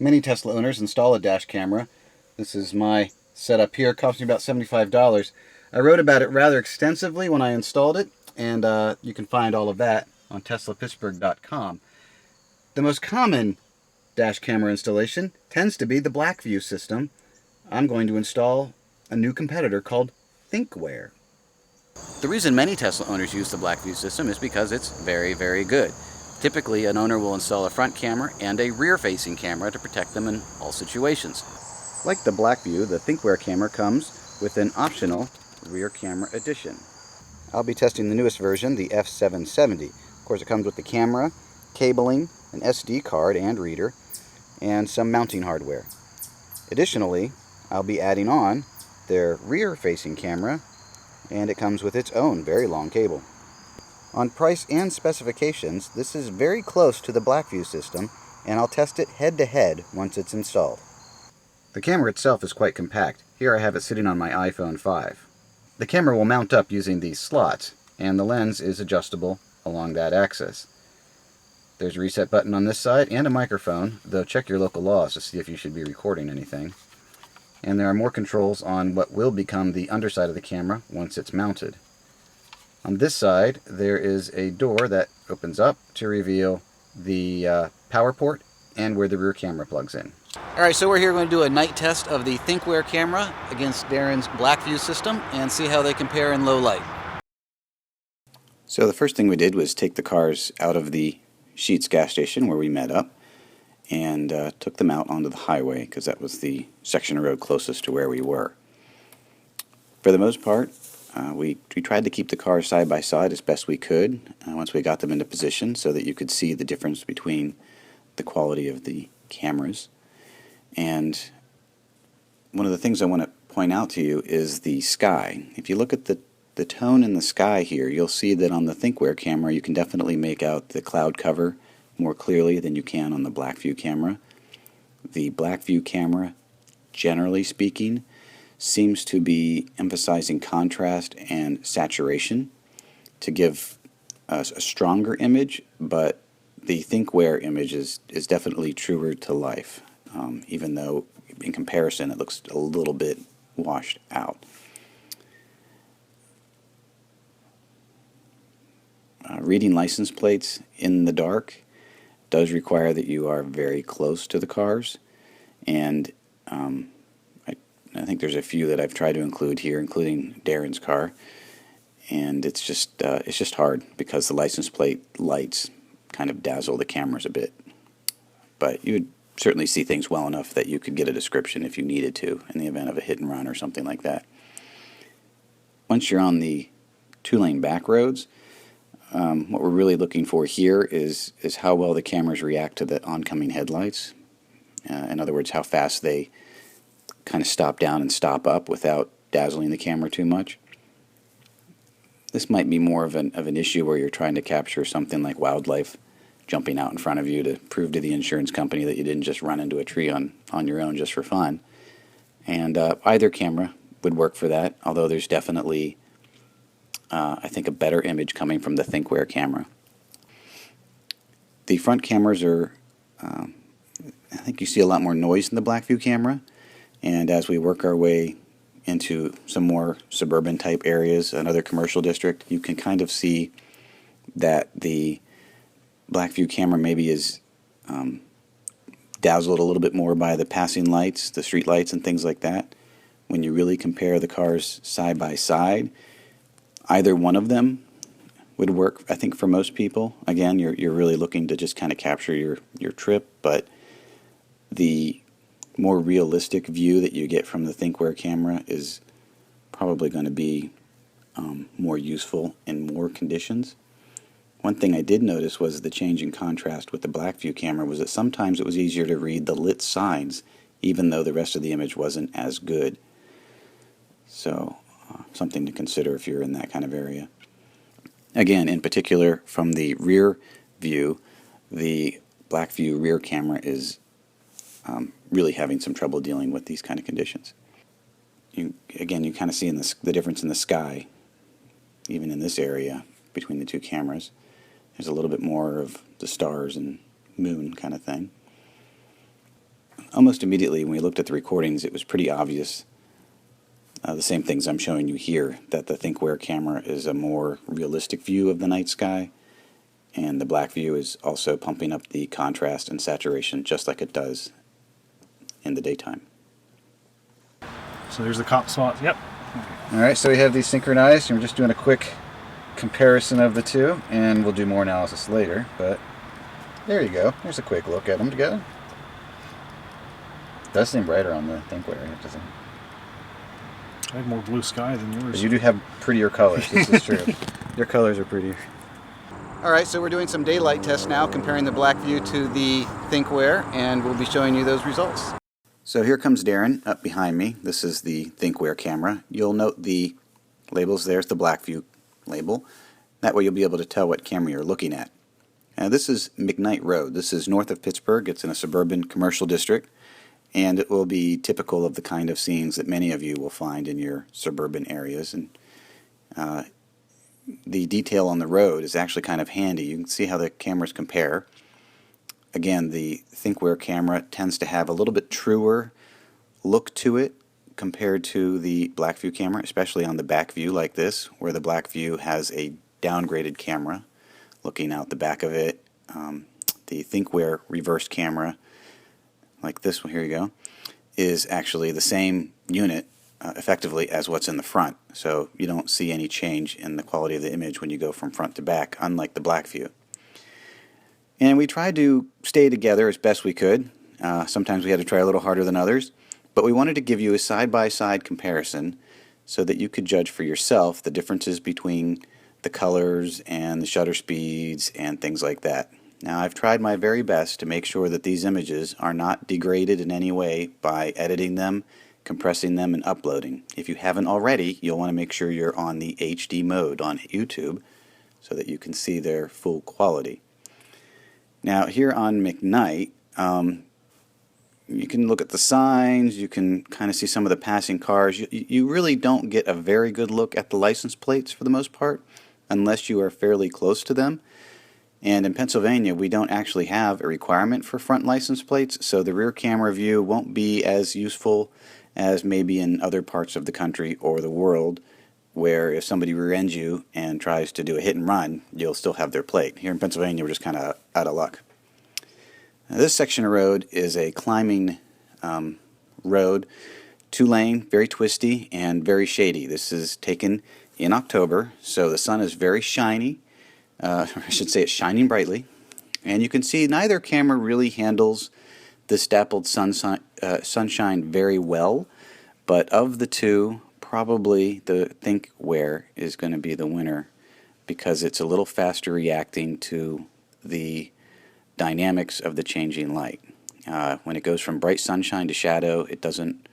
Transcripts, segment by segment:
Many Tesla owners install a dash camera. This is my setup here. It cost me about $75. I wrote about it rather extensively when I installed it, and you can find all of that on teslapittsburgh.com. The most common dash camera installation tends to be the Blackvue system. I'm going to install a new competitor called Thinkware. The reason many Tesla owners use the Blackvue system is because it's very, very good. Typically, an owner will install a front camera and a rear-facing camera to protect them in all situations. Like the Blackvue, the Thinkware camera comes with an optional rear camera addition. I'll be testing the newest version, the F770. Of course, it comes with the camera, cabling, an SD card and reader, and some mounting hardware. Additionally, I'll be adding on their rear-facing camera, and it comes with its own very long cable. On price and specifications, this is very close to the Blackvue system, and I'll test it head-to-head once it's installed. The camera itself is quite compact. Here I have it sitting on my iPhone 5. The camera will mount up using these slots, and the lens is adjustable along that axis. There's a reset button on this side and a microphone, though check your local laws to see if you should be recording anything. And there are more controls on what will become the underside of the camera once it's mounted. On this side, there is a door that opens up to reveal the power port and where the rear camera plugs in. Alright, so we're here going to do a night test of the Thinkware camera against Darren's Blackvue system and see how they compare in low light. So the first thing we did was take the cars out of the Sheetz gas station where we met up and took them out onto the highway because that was the section of road closest to where we were. For the most part, we tried to keep the cars side by side as best we could once we got them into position so that you could see the difference between the quality of the cameras. And one of the things I want to point out to you is the sky. If you look at the tone in the sky here, you'll see that on the Thinkware camera you can definitely make out the cloud cover more clearly than you can on the Blackvue camera. The Blackvue camera, generally speaking, seems to be emphasizing contrast and saturation to give us a stronger image, but the Thinkware image is definitely truer to life, even though in comparison it looks a little bit washed out. Reading license plates in the dark does require that you are very close to the cars, and I think there's a few that I've tried to include here, including Darren's car, and it's just hard because the license plate lights kind of dazzle the cameras a bit. But you would certainly see things well enough that you could get a description if you needed to in the event of a hit and run or something like that. Once you're on the two-lane back roads, what we're really looking for here is how well the cameras react to the oncoming headlights. In other words, how fast they kind of stop down and stop up without dazzling the camera too much. This might be more of an issue where you're trying to capture something like wildlife jumping out in front of you to prove to the insurance company that you didn't just run into a tree on your own just for fun. And either camera would work for that, although there's definitely I think a better image coming from the Thinkware camera. The front cameras are, I think you see a lot more noise in the Blackvue camera, and as we work our way into some more suburban type areas, another commercial district, you can kind of see that the Blackvue camera maybe is dazzled a little bit more by the passing lights, the street lights and things like that. When you really compare the cars side by side, either one of them would work, I think, for most people. Again, you're really looking to just kind of capture your trip, but the more realistic view that you get from the Thinkware camera is probably going to be more useful in more conditions. One thing I did notice was the change in contrast with the Blackvue camera was that sometimes it was easier to read the lit signs even though the rest of the image wasn't as good. So something to consider if you're in that kind of area. Again, in particular, from the rear view, the Blackvue rear camera is really having some trouble dealing with these kind of conditions. You kind of see the difference in the sky, even in this area between the two cameras. There's a little bit more of the stars and moon kind of thing. almost immediately when we looked at the recordings, it was pretty obvious, the same things I'm showing you here, that the Thinkware camera is a more realistic view of the night sky, and the Blackvue is also pumping up the contrast and saturation just like it does in the daytime. So there's the cop spots. Yep. Okay. Alright, so we have these synchronized, and we're just doing a quick comparison of the two, and we'll do more analysis later, but there you go. There's a quick look at them together. It does seem brighter on the Thinkware, it doesn't. I have more blue sky than yours. But you do have prettier colors, this is true. Your colors are prettier. Alright, so we're doing some daylight tests now, comparing the Blackvue to the Thinkware, and we'll be showing you those results. So here comes Darren up behind me. This is the Thinkware camera. You'll note the labels. There's the Blackvue label. That way you'll be able to tell what camera you're looking at. Now this is McKnight Road. This is north of Pittsburgh. It's in a suburban commercial district, and it will be typical of the kind of scenes that many of you will find in your suburban areas. And the detail on the road is actually kind of handy. You can see how the cameras compare. Again, the Thinkware camera tends to have a little bit truer look to it compared to the Blackvue camera, especially on the back view like this, where the Blackvue has a downgraded camera looking out the back of it. The Thinkware reverse camera, like this one, here you go, is actually the same unit effectively as what's in the front, so you don't see any change in the quality of the image when you go from front to back, unlike the Blackvue. And we tried to stay together as best we could. Sometimes we had to try a little harder than others, but we wanted to give you a side-by-side comparison so that you could judge for yourself the differences between the colors and the shutter speeds and things like that. Now, I've tried my very best to make sure that these images are not degraded in any way by editing them, compressing them, and uploading. If you haven't already, you'll want to make sure you're on the HD mode on YouTube so that you can see their full quality. Now, here on McKnight, you can look at the signs, you can kind of see some of the passing cars. You really don't get a very good look at the license plates for the most part, unless you are fairly close to them. And in Pennsylvania, we don't actually have a requirement for front license plates, so the rear camera view won't be as useful as maybe in other parts of the country or the world, where if somebody rear-ends you and tries to do a hit and run, you'll still have their plate. Here in Pennsylvania, we're just kind of out of luck. Now, this section of road is a climbing road, 2-lane, very twisty and very shady. This is taken in October, so the sun is very shiny. I should say it's shining brightly. And you can see neither camera really handles this dappled sunshine very well, but of the two, probably the Thinkware is going to be the winner because it's a little faster reacting to the dynamics of the changing light. When it goes from bright sunshine to shadow, it doesn't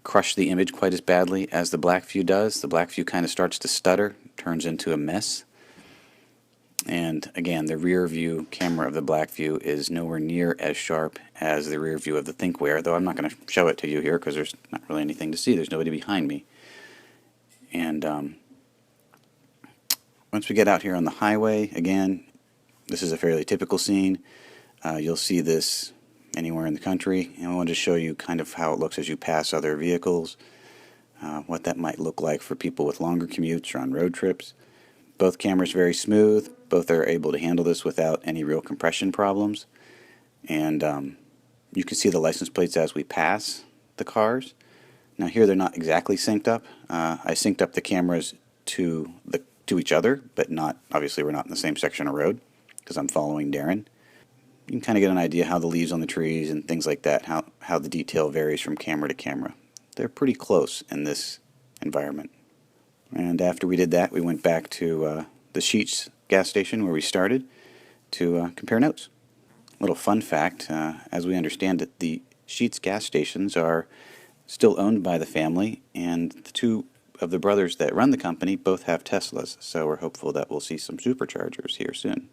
crush the image quite as badly as the Blackvue does. The Blackvue kind of starts to stutter, turns into a mess. And again, the rear view camera of the Blackvue is nowhere near as sharp as the rear view of the Thinkware, though I'm not going to show it to you here because there's not really anything to see. There's nobody behind me. And once we get out here on the highway, again, this is a fairly typical scene. You'll see this anywhere in the country, and I wanted to show you kind of how it looks as you pass other vehicles, what that might look like for people with longer commutes or on road trips. Both cameras very smooth. Both are able to handle this without any real compression problems. And you can see the license plates as we pass the cars. Now here they're not exactly synced up. I synced up the cameras to each other, but not, obviously we're not in the same section of road because I'm following Darren. You can kind of get an idea how the leaves on the trees and things like that, how the detail varies from camera to camera. They're pretty close in this environment. And after we did that, we went back to the Sheetz gas station where we started to compare notes. Little fun fact, as we understand it, the Sheetz gas stations are still owned by the family, and the two of the brothers that run the company both have Teslas, so we're hopeful that we'll see some superchargers here soon.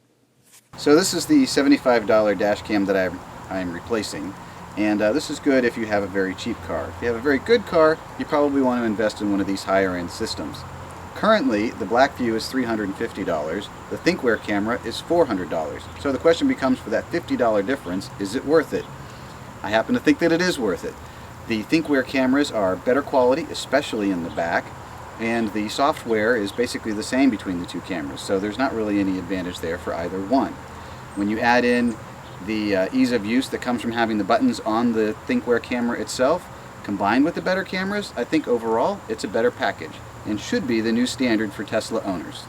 So this is the $75 dash cam that I'm replacing, and this is good if you have a very cheap car. If you have a very good car, you probably want to invest in one of these higher end systems. Currently, the Blackvue is $350, the Thinkware camera is $400. So the question becomes, for that $50 difference, is it worth it? I happen to think that it is worth it. The Thinkware cameras are better quality, especially in the back, and the software is basically the same between the two cameras, so there's not really any advantage there for either one. When you add in the ease of use that comes from having the buttons on the Thinkware camera itself, combined with the better cameras, I think overall it's a better package and should be the new standard for Tesla owners.